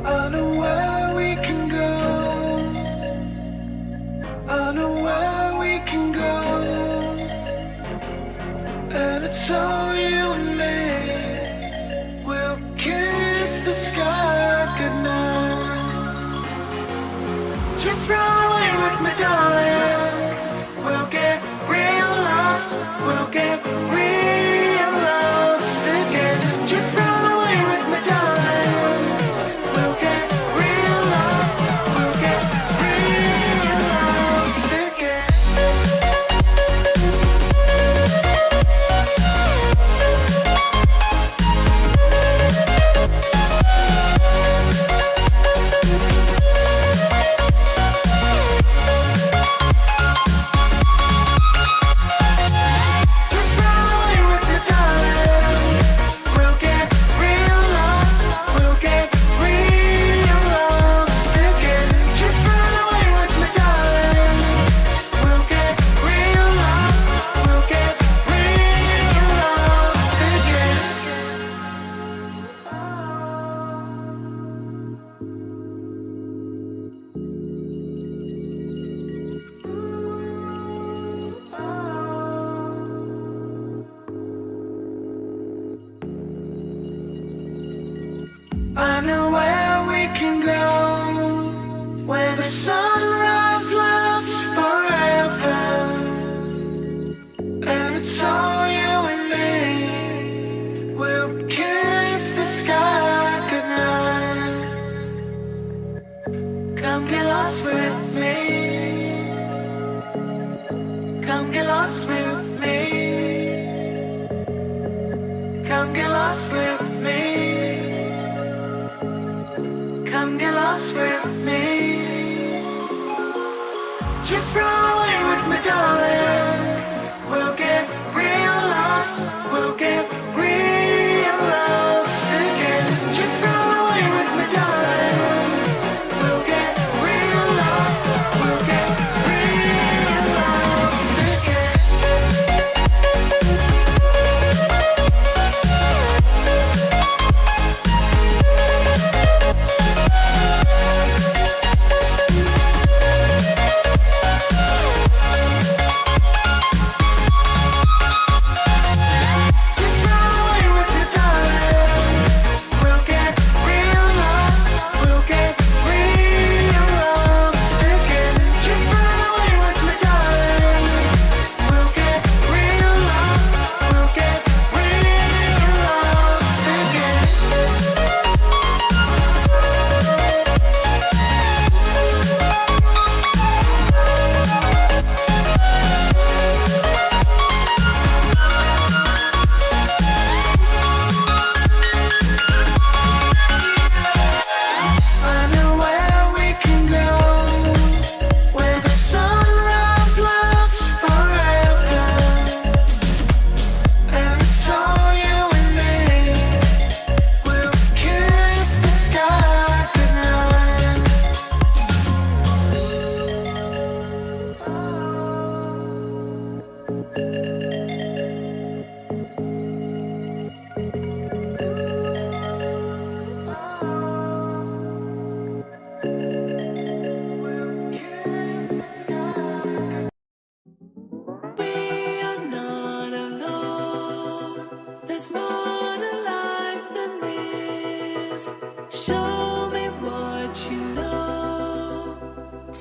I know where we can go. I know where we can go. And it's all you and me. We'll kiss the sky goodnight. Just run away with me, darling. We'll get real lost. We'll get real lost again. Just run away with me, darling. We'll get real lost. We'll get real lost again. Just run away with me, darling. We'll get real lost. We'll get real lost again. Just run away with me, darling. We'll get real lost. We'll get real lost again. I know where we can go, where the sunrise lasts forever, and it's all you and me. We'll kiss the sky goodnight. Come get lost with me. Come get lost with me. Come get lost with me. Come get lost with me.